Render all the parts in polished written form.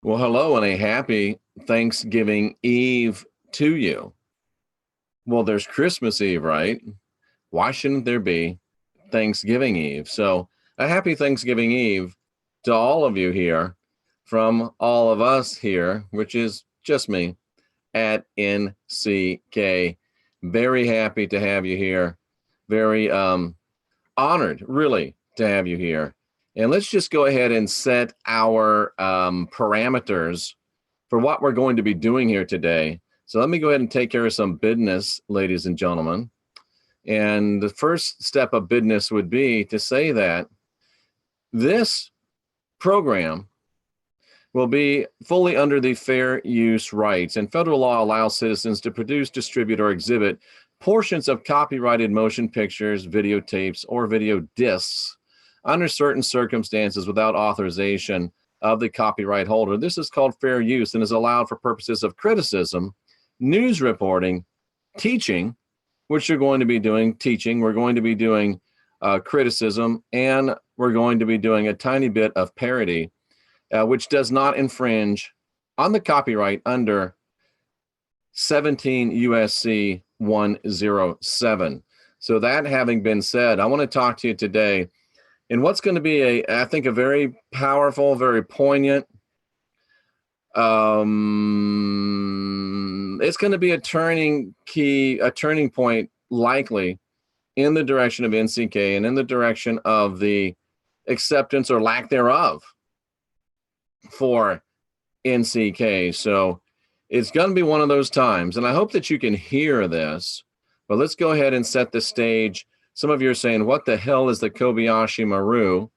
Well, hello and a happy Thanksgiving Eve to you. Well, there's Christmas Eve, right? Why shouldn't there be Thanksgiving Eve? So a happy Thanksgiving Eve to all of you here from all of us here, which is just me at NCK. Very happy to have you here. Very honored, really, to have you here. And let's just go ahead and set our parameters for what we're going to be doing here today. So let me go ahead and take care of some business, ladies and gentlemen. And the first step of business would be to say that this program will be fully under the fair use rights, and federal law allows citizens to produce, distribute, or exhibit portions of copyrighted motion pictures, videotapes, or video discs under certain circumstances without authorization of the copyright holder. This is called fair use and is allowed for purposes of criticism, news reporting, teaching, which you're going to be doing teaching. We're going to be doing criticism, and we're going to be doing a tiny bit of parody, which does not infringe on the copyright under 17 USC 107. So that having been said, I want to talk to you today in what's going to be I think a very powerful, very poignant, it's going to be a turning point likely in the direction of NCK and in the direction of the acceptance or lack thereof for NCK. So it's going to be one of those times, and I hope that you can hear this, but let's go ahead and set the stage. Some of you are saying, what the hell is the Kobayashi Maru?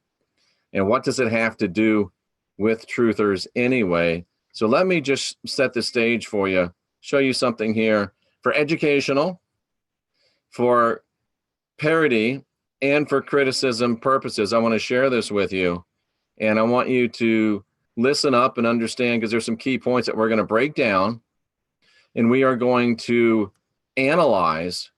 And what does it have to do with truthers anyway? So let me just set the stage for you, show you something here for educational, for parody, and for criticism purposes. I want to share this with you, and I want you to listen up and understand, because there's some key points that we're going to break down, and we are going to analyze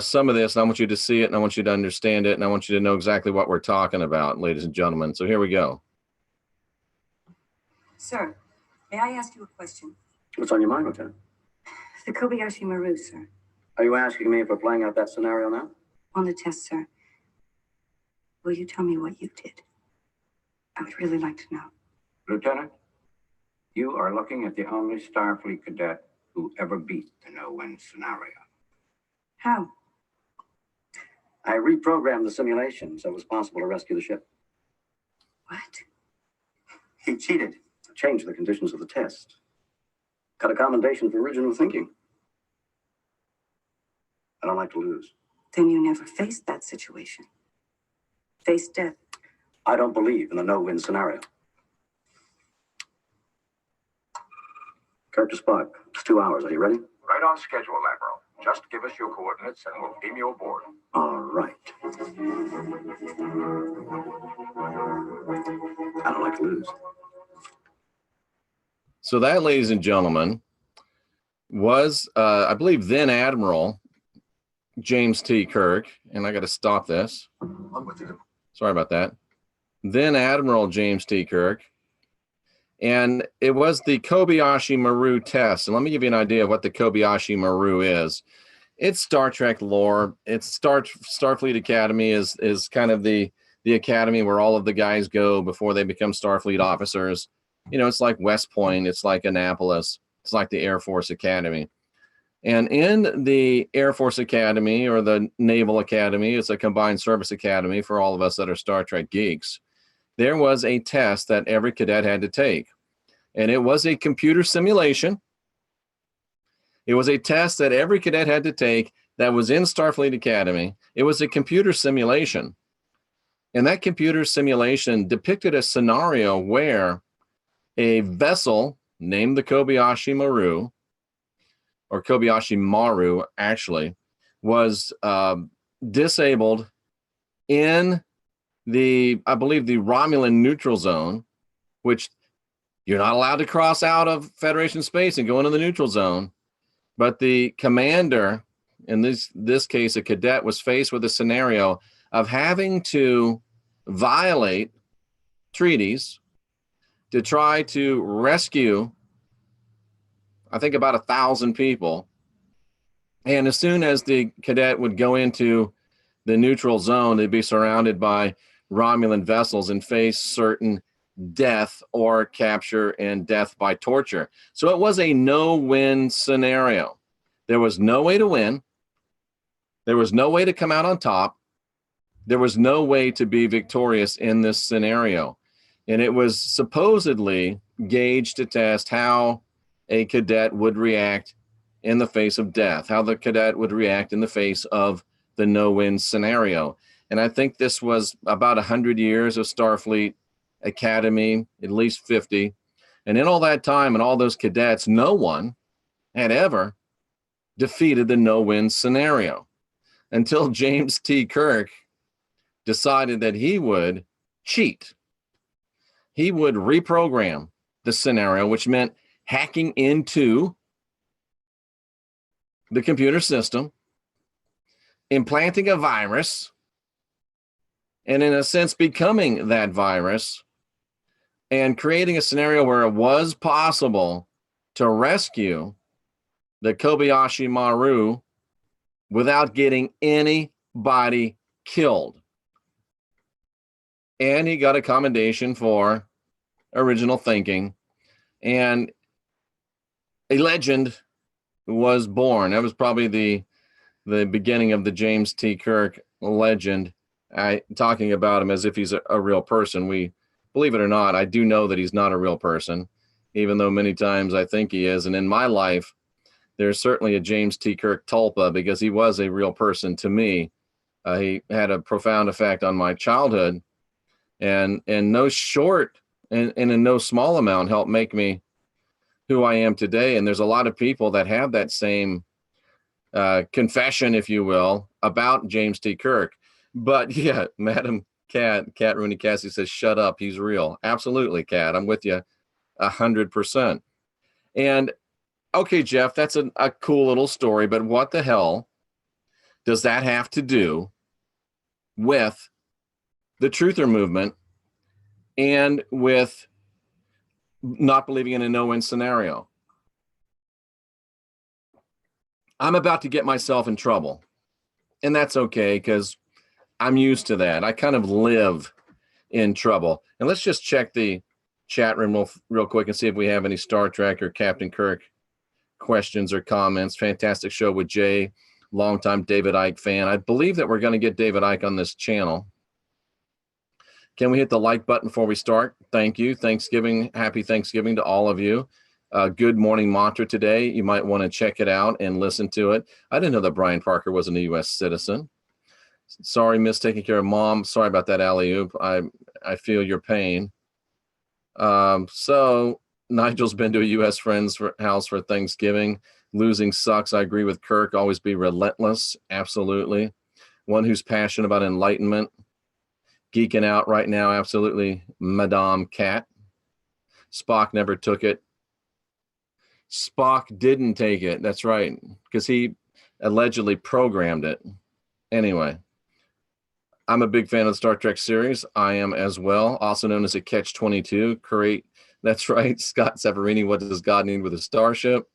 some of this, and I want you to see it, and I want you to understand it, and I want you to know exactly what we're talking about, ladies and gentlemen. So here we go. Sir, may I ask you a question? What's on your mind, Lieutenant? The Kobayashi Maru, sir. Are you asking me if we're playing out that scenario now? On the test, sir. Will you tell me what you did? I would really like to know. Lieutenant, you are looking at the only Starfleet cadet who ever beat the no-win scenario. How? I reprogrammed the simulation so it was possible to rescue the ship. What? He cheated. Changed the conditions of the test. Cut a commendation for original thinking. I don't like to lose. Then you never faced that situation. Faced death. I don't believe in the no-win scenario. Kirk to Spock. It's 2 hours. Are you ready? Right on schedule, Admiral. Just give us your coordinates and we'll beam you aboard. All right. I don't like to lose. So that, ladies and gentlemen, was, I believe, then Admiral James T. Kirk, and I got to stop this. I'm with you. Sorry about that. Then Admiral James T. Kirk, and it was the Kobayashi Maru test. And let me give you an idea of what the Kobayashi Maru is. It's Star Trek lore. It's Starfleet Academy is kind of the academy where all of the guys go before they become Starfleet officers. You know, it's like West Point. It's like Annapolis. It's like the Air Force Academy. And in the Air Force Academy or the Naval Academy, it's a combined service academy for all of us that are Star Trek geeks. There was a test that every cadet had to take. And it was a computer simulation. It was a test that every cadet had to take that was in Starfleet Academy. It was a computer simulation. And that computer simulation depicted a scenario where a vessel named the Kobayashi Maru, or Kobayashi Maru, actually, was disabled in I believe, the Romulan neutral zone, which you're not allowed to cross out of Federation space and go into the neutral zone. But the commander, in this case, a cadet, was faced with a scenario of having to violate treaties, to try to rescue, I think, about 1,000 people. And as soon as the cadet would go into the neutral zone, they'd be surrounded by Romulan vessels and face certain death or capture and death by torture. So it was a no-win scenario. There was no way to win. There was no way to come out on top. There was no way to be victorious in this scenario. And it was supposedly gauged to test how a cadet would react in the face of death, how the cadet would react in the face of the no-win scenario. And I think this was about 100 years of Starfleet Academy, at least 50. And in all that time and all those cadets, no one had ever defeated the no-win scenario until James T. Kirk decided that he would cheat. He would reprogram the scenario, which meant hacking into the computer system, implanting a virus, and in a sense becoming that virus, and creating a scenario where it was possible to rescue the Kobayashi Maru without getting anybody killed. And he got a commendation for original thinking, and a legend was born. That was probably the beginning of the James T. Kirk legend. Talking about him as if he's a real person. We, believe it or not, I do know that he's not a real person, even though many times I think he is. And in my life, there's certainly a James T. Kirk tulpa, because he was a real person to me. He had a profound effect on my childhood, and no short and in no small amount helped make me who I am today. And there's a lot of people that have that same confession, if you will, about James T. Kirk. But yeah, Madam Cat Rooney Cassie says, shut up, he's real. Absolutely, Cat, I'm with you 100%. And okay, Jeff, that's a cool little story, but what the hell does that have to do with the truther movement and with not believing in a no-win scenario? I'm about to get myself in trouble, and that's okay, because I'm used to that. I kind of live in trouble. And let's just check the chat room real quick and see if we have any Star Trek or Captain Kirk questions or comments. Fantastic show with Jay, longtime David Icke fan. I believe that we're going to get David Icke on this channel. Can we hit the like button before we start? Thank you. Thanksgiving. Happy Thanksgiving to all of you. Good morning mantra today. You might want to check it out and listen to it. I didn't know that Brian Parker wasn't a U.S. citizen. Sorry, miss taking care of mom. Sorry about that, alley-oop. I feel your pain. So Nigel's been to a U.S. friend's house for Thanksgiving. Losing sucks. I agree with Kirk. Always be relentless. Absolutely. One who's passionate about enlightenment. Geeking out right now. Absolutely. Madame Cat. Spock never took it. Spock didn't take it. That's right. Because he allegedly programmed it. Anyway. I'm a big fan of the Star Trek series. I am as well, also known as a Catch-22. Great. That's right. Scott Severini, what does God need with a starship?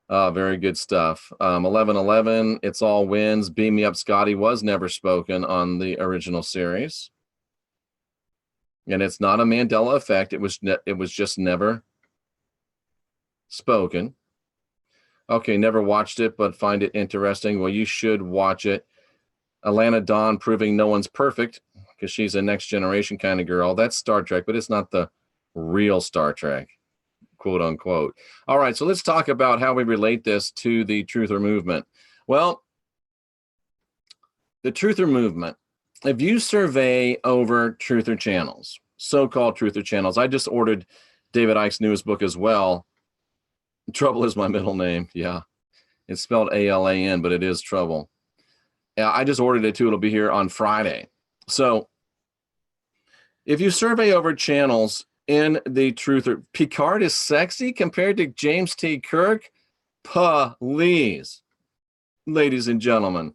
Very good stuff. 1111, It's All Wins. Beam Me Up, Scotty was never spoken on the original series. And it's not a Mandela effect. It was just never spoken. Okay, never watched it, but find it interesting. Well, you should watch it. Alana Dawn proving no one's perfect, because she's a next generation kind of girl. That's Star Trek, but it's not the real Star Trek, quote unquote. All right, so let's talk about how we relate this to the truther movement. Well, the truther movement, if you survey over truther channels, so-called truther channels, I just ordered David Icke's newest book as well. Trouble is my middle name. Yeah, it's spelled A-L-A-N, but it is Trouble. Yeah, I just ordered it too. It'll be here on Friday. So if you survey over channels in the truther, Picard is sexy compared to James T. Kirk? Please, ladies and gentlemen.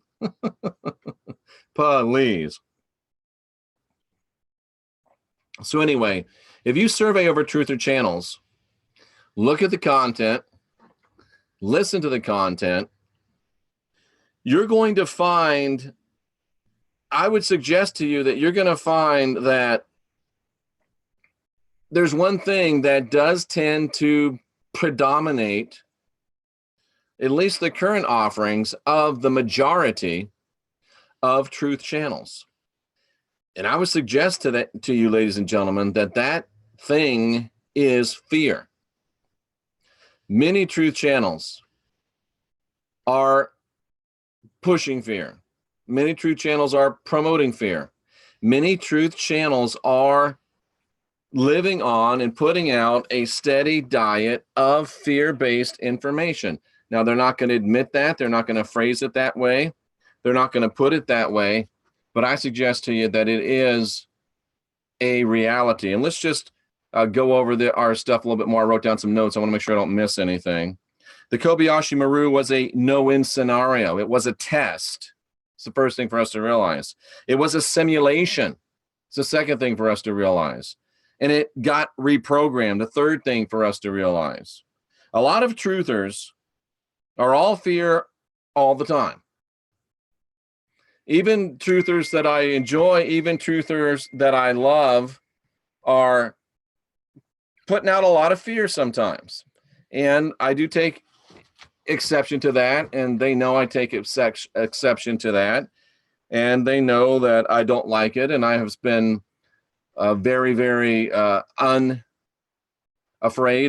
Please. So anyway, if you survey over truther channels, look at the content, listen to the content, you're going to find, I would suggest to you that you're going to find that there's one thing that does tend to predominate, at least the current offerings of the majority of truth channels. And I would suggest to you, ladies and gentlemen, that thing is fear. Many truth channels are pushing fear. Many truth channels are promoting fear. Many truth channels are living on and putting out a steady diet of fear-based information. Now, they're not going to admit that. They're not going to phrase it that way. They're not going to put it that way. But I suggest to you that it is a reality. And let's just go over our stuff a little bit more. I wrote down some notes. I want to make sure I don't miss anything. The Kobayashi Maru was a no-win scenario. It was a test. It's the first thing for us to realize. It was a simulation. It's the second thing for us to realize. And it got reprogrammed. The third thing for us to realize. A lot of truthers are all fear all the time. Even truthers that I enjoy, even truthers that I love are putting out a lot of fear sometimes. And I do take exception to that, and they know I take exception to that, and they know that I don't like it, and I have been very, very unafraid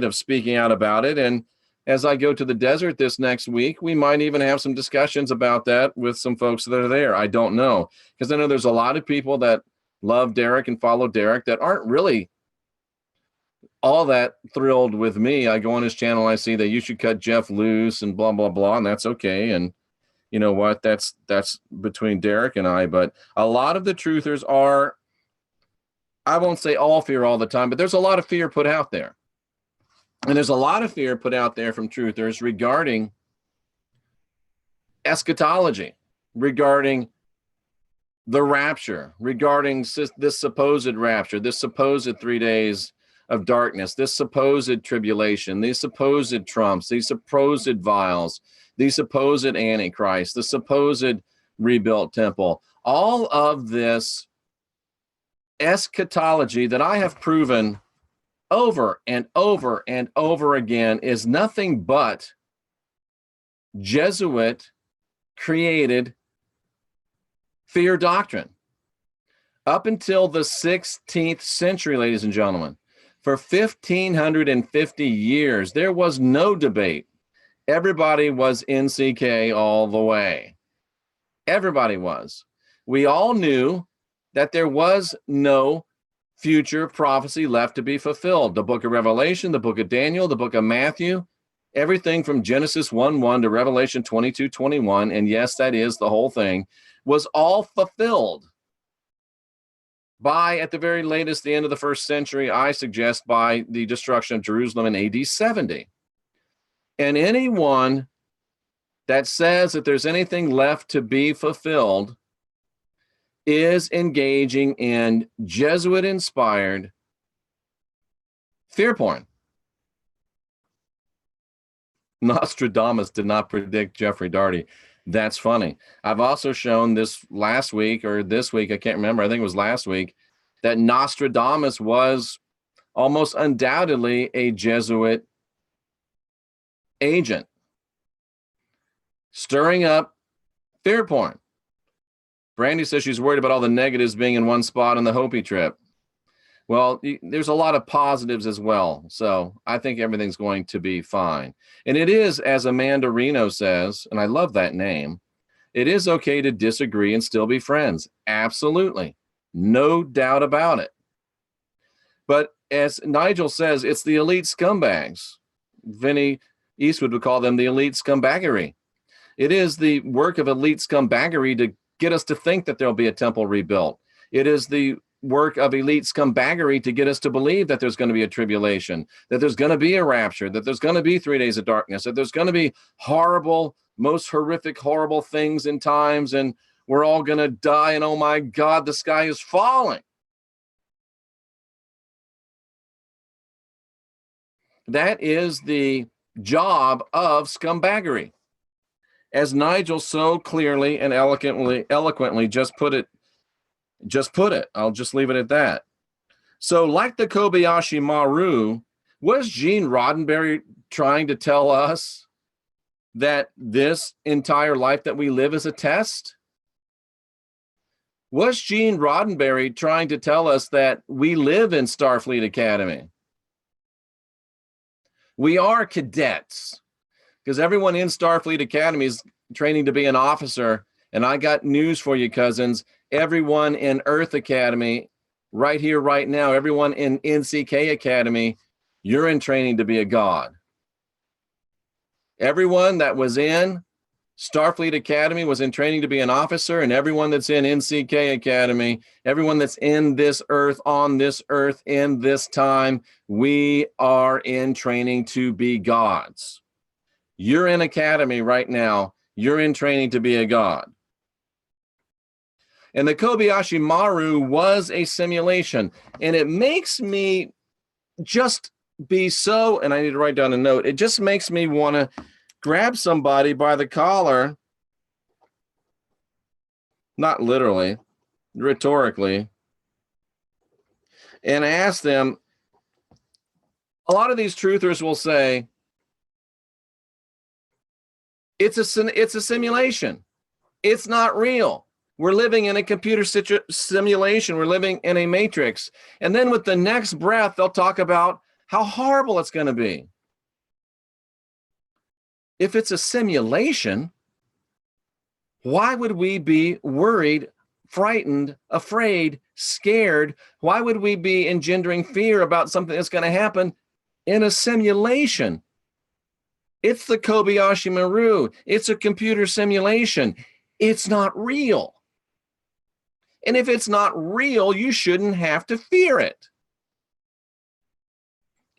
of speaking out about it. And as I go to the desert this next week, we might even have some discussions about that with some folks that are there. I don't know, because I know there's a lot of people that love Derek and follow Derek that aren't really all that thrilled with me. I go on his channel, I see that you should cut Jeff loose and blah, blah, blah, and that's okay. And you know what? That's between Derek and I. But a lot of the truthers are, I won't say all fear all the time, but there's a lot of fear put out there. And there's a lot of fear put out there from truthers regarding eschatology, regarding the rapture, regarding this supposed rapture, this supposed 3 days of darkness, this supposed tribulation, these supposed trumps, these supposed vials, these supposed antichrist, the supposed rebuilt temple. All of this eschatology that I have proven over and over and over again is nothing but Jesuit created fear doctrine. Up until the 16th century, ladies and gentlemen, for 1,550 years, there was no debate. Everybody was NCK all the way. Everybody was. We all knew that there was no future prophecy left to be fulfilled. The book of Revelation, the book of Daniel, the book of Matthew, everything from Genesis 1:1 to Revelation 22:21, and yes, that is the whole thing, was all fulfilled by, at the very latest, the end of the first century, I suggest by the destruction of Jerusalem in AD 70. And anyone that says that there's anything left to be fulfilled is engaging in Jesuit-inspired fear porn. Nostradamus did not predict Jeffrey Darty. That's funny. I've also shown this last week or this week, I can't remember, I think it was last week, that Nostradamus was almost undoubtedly a Jesuit agent, stirring up fear porn. Brandy says she's worried about all the negatives being in one spot on the Hopi trip. Well, there's a lot of positives as well. So I think everything's going to be fine. And it is, as Amanda Reno says, and I love that name, it is okay to disagree and still be friends. Absolutely. No doubt about it. But as Nigel says, it's the elite scumbags. Vinny Eastwood would call them the elite scumbaggery. It is the work of elite scumbaggery to get us to think that there'll be a temple rebuilt. It is the work of elite scumbaggery to get us to believe that there's going to be a tribulation, that there's going to be a rapture, that there's going to be 3 days of darkness, that there's going to be horrible, most horrific, horrible things in times, and we're all going to die, and oh my God, the sky is falling. That is the job of scumbaggery. As Nigel so clearly and eloquently just put it. I'll just leave it at that. So like the Kobayashi Maru, was Gene Roddenberry trying to tell us that this entire life that we live is a test? Was Gene Roddenberry trying to tell us that we live in Starfleet Academy? We are cadets, because everyone in Starfleet Academy is training to be an officer. And I got news for you, cousins. Everyone in Earth Academy, right here, right now, everyone in NCK Academy, you're in training to be a god. Everyone that was in Starfleet Academy was in training to be an officer, and everyone that's in NCK Academy, everyone that's in this earth, on this earth, in this time, we are in training to be gods. You're in Academy right now. You're in training to be a god. And the Kobayashi Maru was a simulation. And it makes me just be so, and I need to write down a note, it just makes me want to grab somebody by the collar, not literally, rhetorically, and ask them. A lot of these truthers will say, it's a simulation. It's not real. We're living in a computer simulation. We're living in a matrix. And then with the next breath, they'll talk about how horrible it's going to be. If it's a simulation, why would we be worried, frightened, afraid, scared? Why would we be engendering fear about something that's going to happen in a simulation? It's the Kobayashi Maru. It's a computer simulation. It's not real. And if it's not real, you shouldn't have to fear it.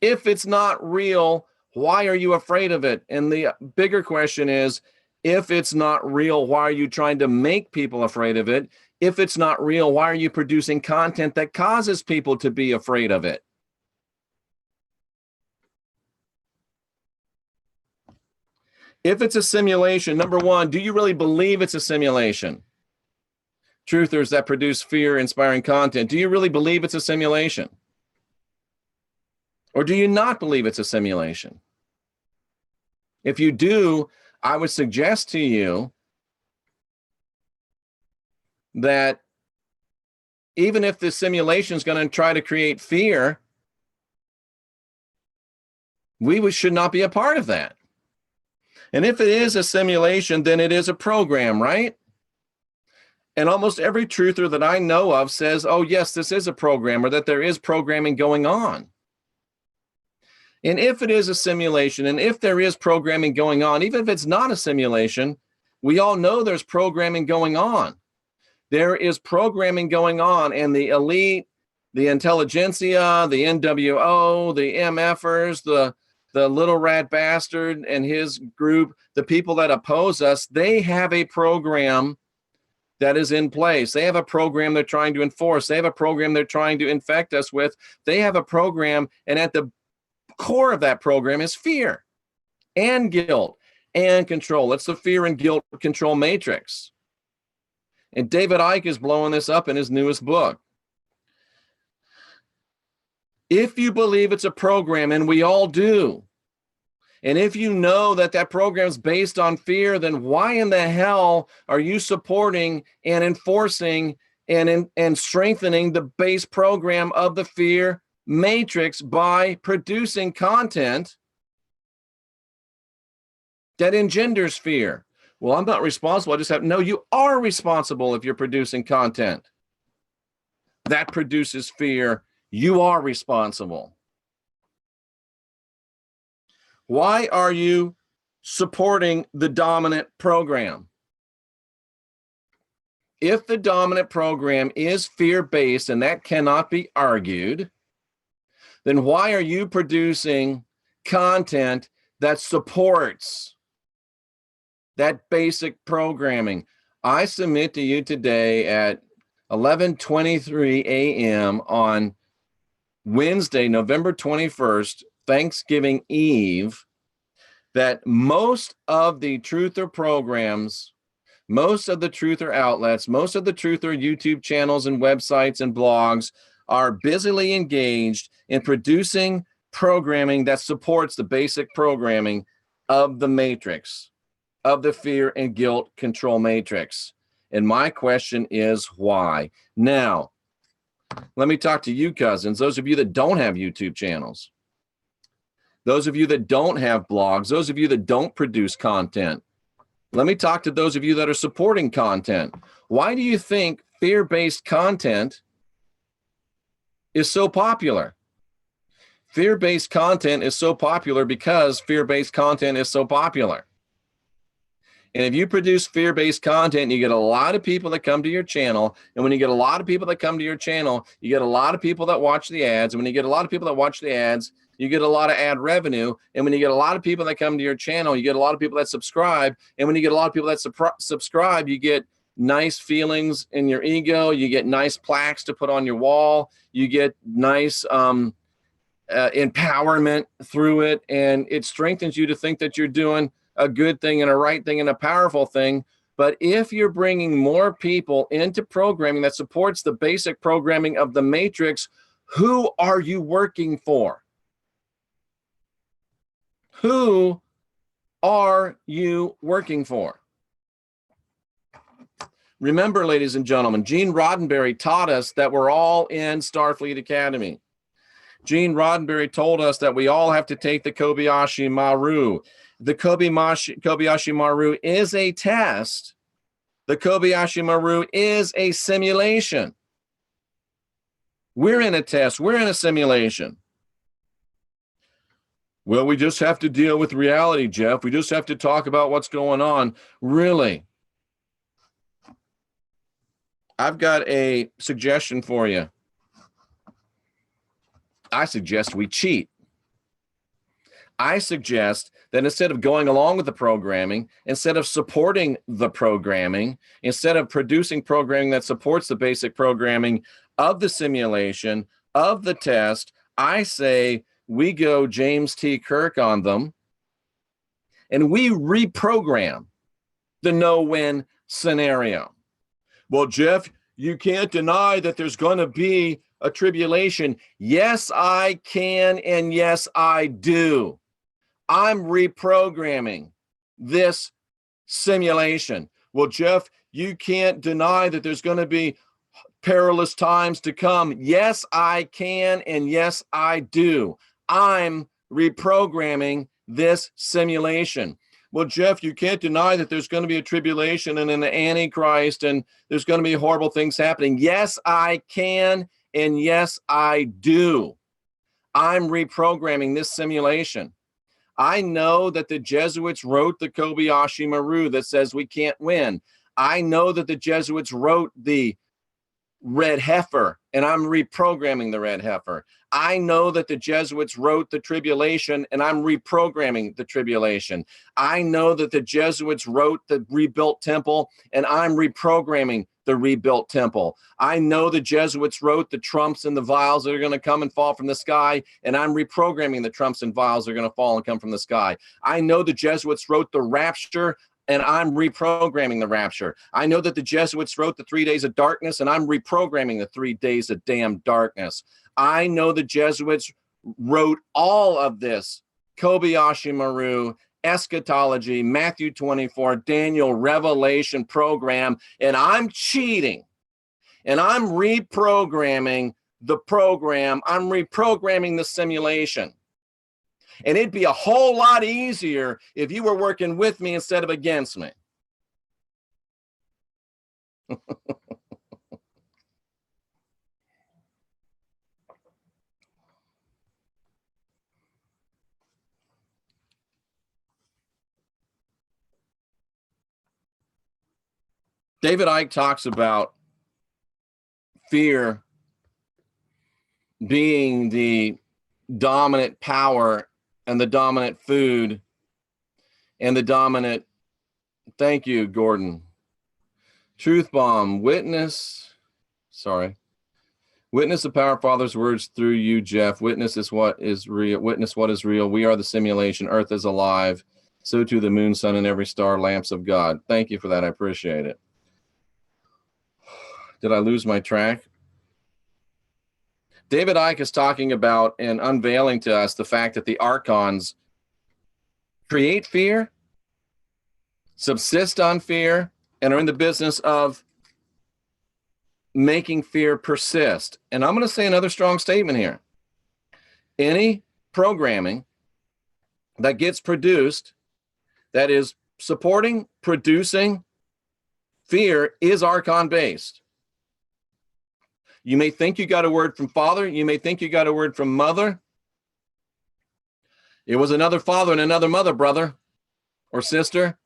If it's not real, why are you afraid of it? And the bigger question is, if it's not real, why are you trying to make people afraid of it? If it's not real, why are you producing content that causes people to be afraid of it? If it's a simulation, number one, do you really believe it's a simulation? Truthers that produce fear-inspiring content, do you really believe it's a simulation? Or do you not believe it's a simulation? If you do, I would suggest to you that even if the simulation is going to try to create fear, we should not be a part of that. And if it is a simulation, then it is a program, right? And almost every truther that I know of says, oh, yes, this is a program, or that there is programming going on. And if it is a simulation, and if there is programming going on, even if it's not a simulation, we all know there's programming going on. There is programming going on, and the elite, the intelligentsia, the NWO, the MFers, the little rat bastard and his group, the people that oppose us, they have a program that is in place. They have a program they're trying to enforce. They have a program they're trying to infect us with. They have a program, and at the core of that program is fear and guilt and control. It's the fear and guilt control matrix. And David Icke is blowing this up in his newest book. If you believe it's a program, and we all do, and if you know that that program is based on fear, then why in the hell are you supporting and enforcing and strengthening the base program of the fear matrix by producing content that engenders fear? Well, I'm not responsible. I just have, no, you are responsible if you're producing content that produces fear. You are responsible. Why are you supporting the dominant program? If the dominant program is fear-based, and that cannot be argued, then why are you producing content that supports that basic programming? I submit to you today at 11:23 a.m. on Wednesday, November 21st, Thanksgiving Eve, that most of the truther programs, most of the truther outlets, most of the truther YouTube channels and websites and blogs are busily engaged in producing programming that supports the basic programming of the matrix, of the fear and guilt control matrix. And my question is why? Now, let me talk to you cousins, those of you that don't have YouTube channels, those of you that don't have blogs, those of you that don't produce content. Let me talk to those of you that are supporting content. Why do you think fear-based content is so popular? Fear-based content is so popular because fear-based content is so popular. And if you produce fear-based content, you get a lot of people that come to your channel. And when you get a lot of people that come to your channel, you get a lot of people that watch the ads. And when you get a lot of people that watch the ads, you get a lot of ad revenue. And when you get a lot of people that come to your channel, you get a lot of people that subscribe. And when you get a lot of people that subscribe, you get nice feelings in your ego. You get nice plaques to put on your wall. You get nice empowerment through it. And it strengthens you to think that you're doing a good thing and a right thing and a powerful thing. But if you're bringing more people into programming that supports the basic programming of the matrix, who are you working for? Who are you working for? Remember, ladies and gentlemen, Gene Roddenberry taught us that we're all in Starfleet Academy. Gene Roddenberry told us that we all have to take the Kobayashi Maru. The Kobayashi Maru is a test. The Kobayashi Maru is a simulation. We're in a test. We're in a simulation. Well, we just have to deal with reality, Jeff. We just have to talk about what's going on. Really? I've got a suggestion for you. I suggest we cheat. I suggest that instead of going along with the programming, instead of supporting the programming, instead of producing programming that supports the basic programming of the simulation, of the test, I say we go James T. Kirk on them and we reprogram the no-win scenario. Well, Jeff, you can't deny that there's going to be a tribulation. Yes, I can, and yes, I do. I'm reprogramming this simulation. Well, Jeff, you can't deny that there's going to be perilous times to come. Yes, I can, and yes, I do. I'm reprogramming this simulation. Well, Jeff, you can't deny that there's going to be a tribulation and an antichrist, and there's going to be horrible things happening. Yes, I can, and yes, I do. I'm reprogramming this simulation. I know that the Jesuits wrote the Kobayashi Maru that says we can't win. I know that the Jesuits wrote the red heifer, and I'm reprogramming the red heifer. I know that the Jesuits wrote the tribulation, and I'm reprogramming the tribulation. I know that the Jesuits wrote the rebuilt temple, and I'm reprogramming the rebuilt temple. I know the Jesuits wrote the trumps and the vials that are going to come and fall from the sky, and I'm reprogramming the trumps and vials that are going to fall and come from the sky. I know the Jesuits wrote the rapture, and I'm reprogramming the rapture. I know that the Jesuits wrote the 3 days of darkness, and I'm reprogramming the 3 days of damn darkness. I know the Jesuits wrote all of this Kobayashi Maru, eschatology, Matthew 24, Daniel, Revelation program, and I'm cheating, and I'm reprogramming the program. I'm reprogramming the simulation. And it'd be a whole lot easier if you were working with me instead of against me. David Icke talks about fear being the dominant power and the dominant food and the dominant, thank you, Gordon. Truth bomb, witness, sorry. Witness the power of Father's words through you, Jeff. Witness is what is real. Witness what is real. We are the simulation. Earth is alive. So too the moon, sun, and every star, lamps of God. Thank you for that. I appreciate it. Did I lose my track? David Icke is talking about and unveiling to us the fact that the archons create fear, subsist on fear, and are in the business of making fear persist. And I'm going to say another strong statement here. Any programming that gets produced that is supporting, producing fear is archon based. You may think you got a word from father. You may think you got a word from mother. It was another father and another mother, brother or sister.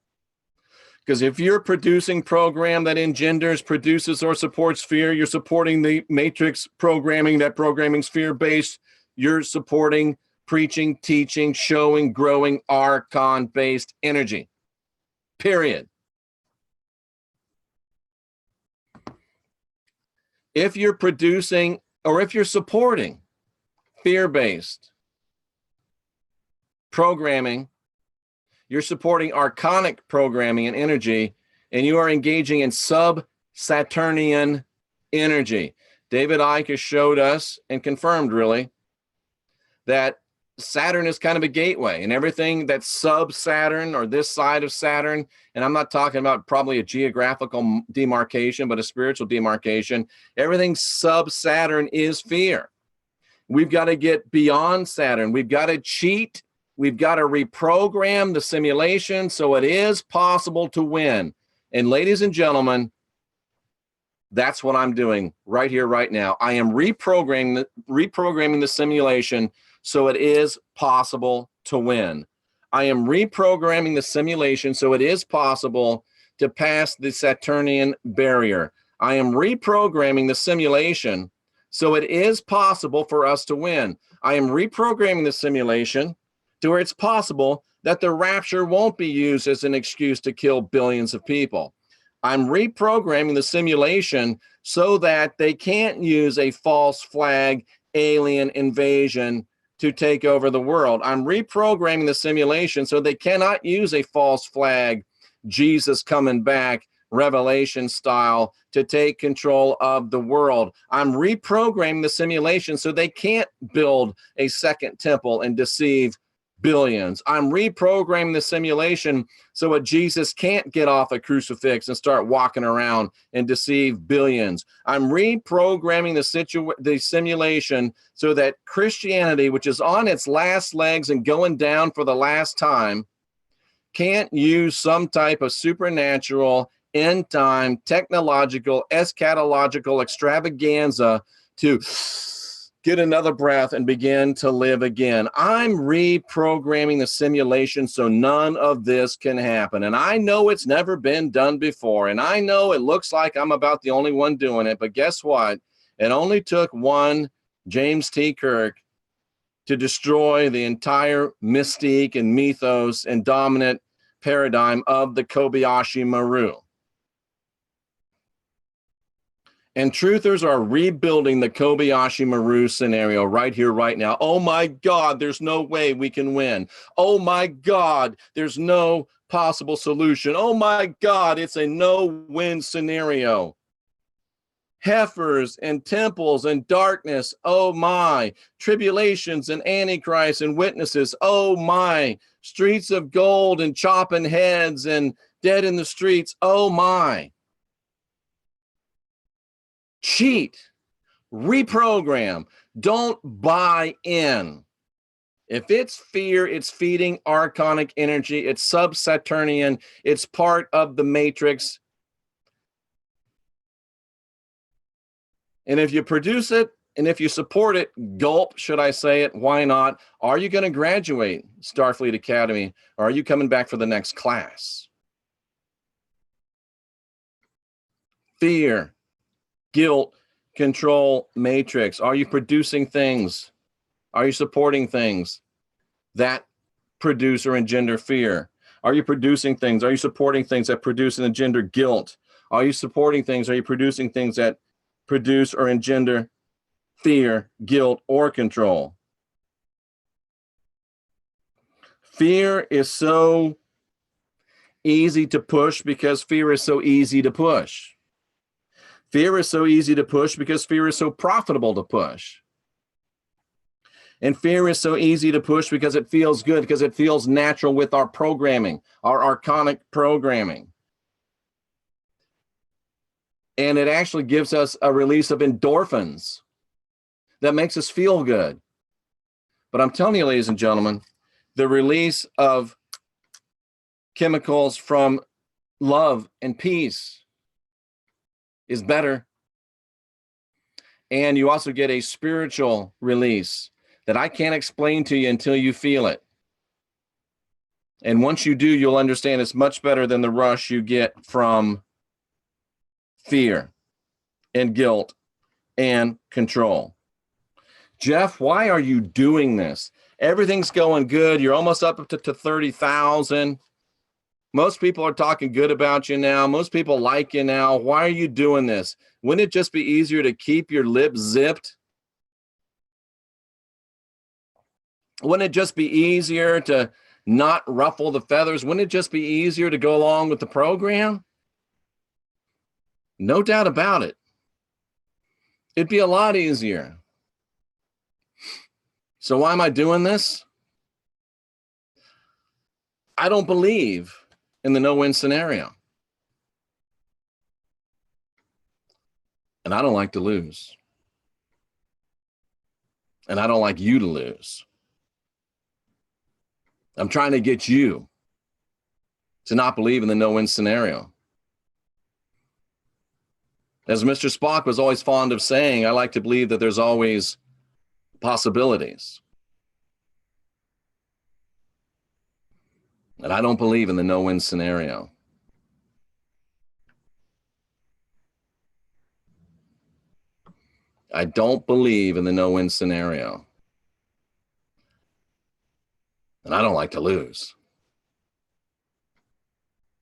Because if you're producing program that engenders, produces, or supports fear, you're supporting the matrix programming. That programming's fear-based. You're supporting, preaching, teaching, showing, growing, archon-based energy. Period. If you're producing or if you're supporting fear-based programming, you're supporting archonic programming and energy, and you are engaging in sub-Saturnian energy. David Icke has showed us and confirmed, really, that Saturn is kind of a gateway, and everything that's sub-Saturn or this side of Saturn, and I'm not talking about probably a geographical demarcation, but a spiritual demarcation, everything sub-Saturn is fear. We've got to get beyond Saturn. We've got to cheat. We've got to reprogram the simulation so it is possible to win. And ladies and gentlemen, that's what I'm doing right here, right now. I am reprogramming the simulation so it is possible to win. I am reprogramming the simulation so it is possible to pass the Saturnian barrier. I am reprogramming the simulation so it is possible for us to win. I am reprogramming the simulation to where it's possible that the rapture won't be used as an excuse to kill billions of people. I'm reprogramming the simulation so that they can't use a false flag alien invasion to take over the world. I'm reprogramming the simulation so they cannot use a false flag Jesus coming back Revelation style to take control of the world. I'm reprogramming the simulation so they can't build a second temple and deceive billions. I'm reprogramming the simulation so that Jesus can't get off a crucifix and start walking around and deceive billions. I'm reprogramming the simulation so that Christianity, which is on its last legs and going down for the last time, can't use some type of supernatural, end time, technological, eschatological extravaganza to get another breath and begin to live again. I'm reprogramming the simulation so none of this can happen. And I know it's never been done before. And I know it looks like I'm about the only one doing it. But guess what? It only took one James T. Kirk to destroy the entire mystique and mythos and dominant paradigm of the Kobayashi Maru. And truthers are rebuilding the Kobayashi Maru scenario right here, right now. Oh my God, there's no way we can win. Oh my God, there's no possible solution. Oh my God, it's a no-win scenario. Heifers and temples and darkness, oh my. Tribulations and antichrist and witnesses, oh my. Streets of gold and chopping heads and dead in the streets, oh my. Cheat, reprogram, don't buy in. If it's fear, it's feeding archonic energy, it's sub-Saturnian, it's part of the matrix. And if you produce it, and if you support it, gulp, should I say it, why not? Are you going to graduate Starfleet Academy, or are you coming back for the next class? Fear, guilt, control, matrix. Are you producing things? Are you supporting things that produce or engender fear? Are you producing things? Are you supporting things that produce and engender guilt? Are you supporting things? Are you producing things that produce or engender fear, guilt, or control. Fear is so easy to push because fear is so easy to push. Fear is so easy to push because fear is so profitable to push. And fear is so easy to push because it feels good, because it feels natural with our programming, our archonic programming. And it actually gives us a release of endorphins that makes us feel good. But I'm telling you, ladies and gentlemen, the release of chemicals from love and peace is better. And you also get a spiritual release that I can't explain to you until you feel it. And once you do, you'll understand it's much better than the rush you get from fear and guilt and control. Jeff, why are you doing this? Everything's going good. You're almost up to 30,000. Most people are talking good about you now. Most people like you now. Why are you doing this? Wouldn't it just be easier to keep your lips zipped? Wouldn't it just be easier to not ruffle the feathers? Wouldn't it just be easier to go along with the program? No doubt about it. It'd be a lot easier. So why am I doing this? I don't believe in the no-win scenario. And I don't like to lose. And I don't like you to lose. I'm trying to get you to not believe in the no-win scenario. As Mr. Spock was always fond of saying, I like to believe that there's always possibilities. And I don't believe in the no-win scenario. I don't believe in the no-win scenario. And I don't like to lose.